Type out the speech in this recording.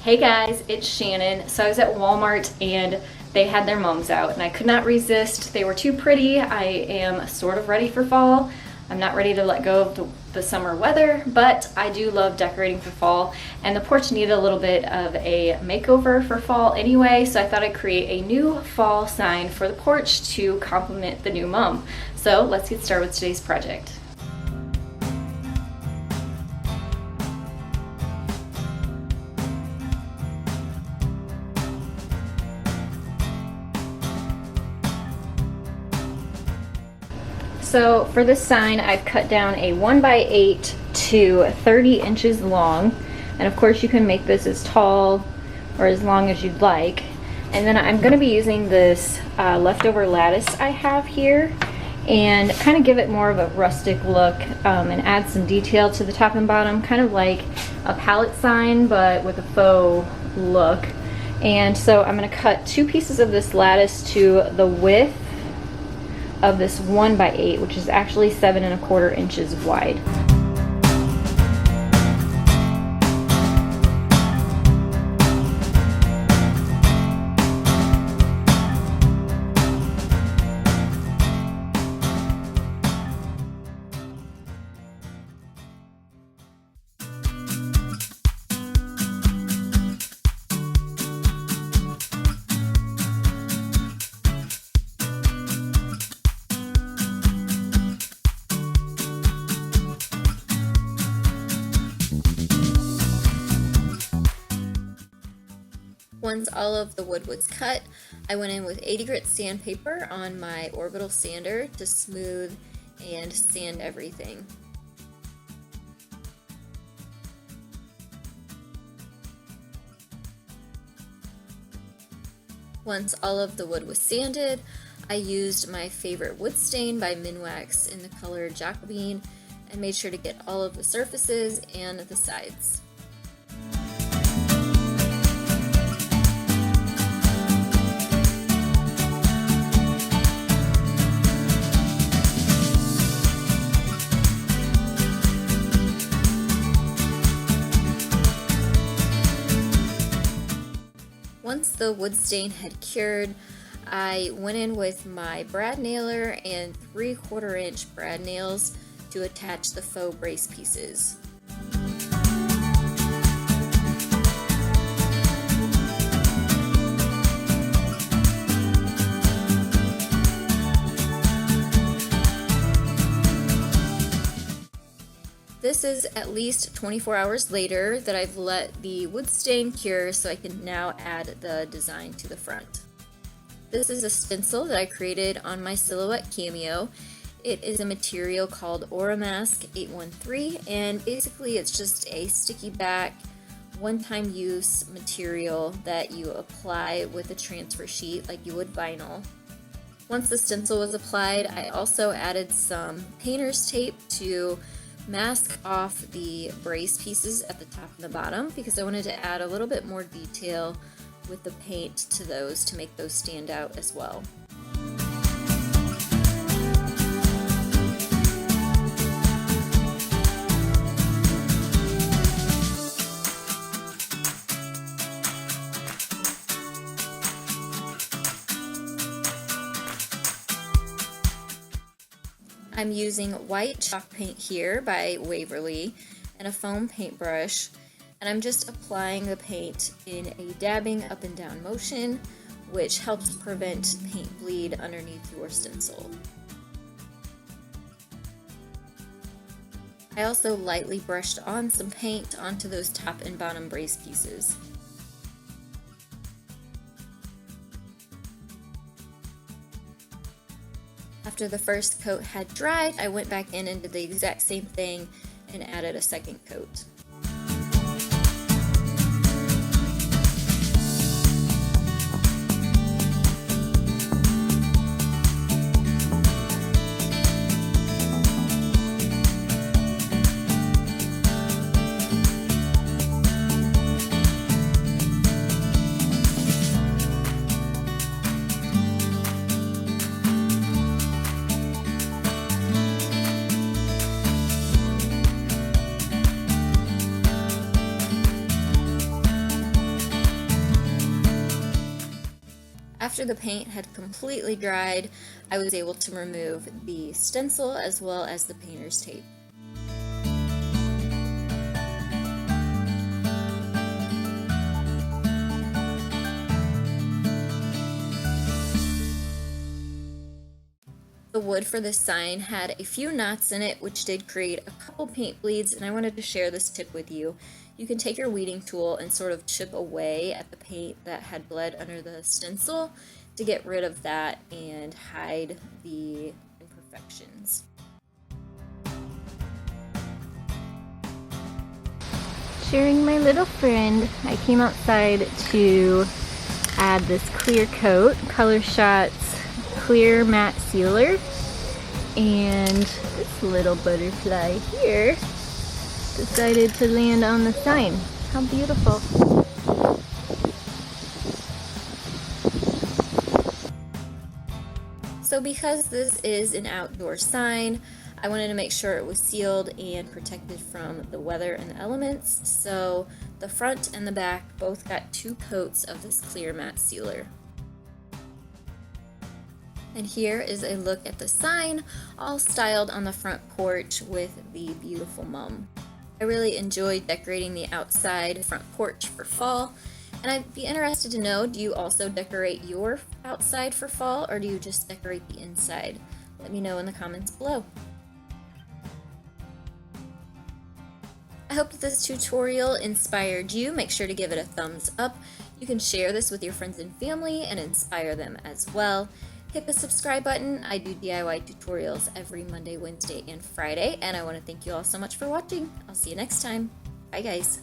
Hey guys, it's Shannon. So I was at Walmart and they had their mums out and I could not resist. They were too pretty. I am sort of ready for fall. I'm not ready to let go of the summer weather, but I do love decorating for fall, and the porch needed a little bit of a makeover for fall anyway, so I thought I'd create a new fall sign for the porch to complement the new mum. So let's get started with today's project. So for this sign, I've cut down a 1x8 to 30 inches long. And of course you can make this as tall or as long as you'd like. And then I'm gonna be using this leftover lattice I have here and kind of give it more of a rustic look and add some detail to the top and bottom, kind of like a pallet sign, but with a faux look. And so I'm gonna cut 2 pieces of this lattice to the width of this 1x8, which is actually 7¼ inches wide. Once all of the wood was cut, I went in with 80 grit sandpaper on my orbital sander to smooth and sand everything. Once all of the wood was sanded, I used my favorite wood stain by Minwax in the color Jacobine and made sure to get all of the surfaces and the sides. Once the wood stain had cured, I went in with my brad nailer and 3/4 inch brad nails to attach the faux brace pieces. This is at least 24 hours later that I've let the wood stain cure, so I can now add the design to the front. This is a stencil that I created on my Silhouette Cameo. It is a material called Oramask 813, and basically it's just a sticky back, one-time use material that you apply with a transfer sheet like you would vinyl. Once the stencil was applied, I also added some painter's tape to mask off the brace pieces at the top and the bottom because I wanted to add a little bit more detail with the paint to those to make those stand out as well. I'm using white chalk paint here by Waverly and a foam paintbrush, and I'm just applying the paint in a dabbing up and down motion, which helps prevent paint bleed underneath your stencil. I also lightly brushed on some paint onto those top and bottom brace pieces. After the first coat had dried, I went back in and did the exact same thing and added a second coat. After the paint had completely dried, I was able to remove the stencil as well as the painter's tape. The wood for this sign had a few knots in it, which did create a couple paint bleeds, and I wanted to share this tip with you. You can take your weeding tool and sort of chip away at the paint that had bled under the stencil to get rid of that and hide the imperfections. Sharing my little friend, I came outside to add this clear coat, Color Shots clear matte sealer, and this little butterfly here decided to land on the sign. How beautiful. So because this is an outdoor sign, I wanted to make sure it was sealed and protected from the weather and the elements, so the front and the back both got 2 coats of this clear matte sealer. And here is a look at the sign, all styled on the front porch with the beautiful mum. I really enjoyed decorating the outside front porch for fall, and I'd be interested to know, do you also decorate your outside for fall, or do you just decorate the inside? Let me know in the comments below. I hope that this tutorial inspired you. Make sure to give it a thumbs up. You can share this with your friends and family and inspire them as well. Hit the subscribe button. I do DIY tutorials every Monday, Wednesday, and Friday, and I want to thank you all so much for watching. I'll see you next time. Bye, guys.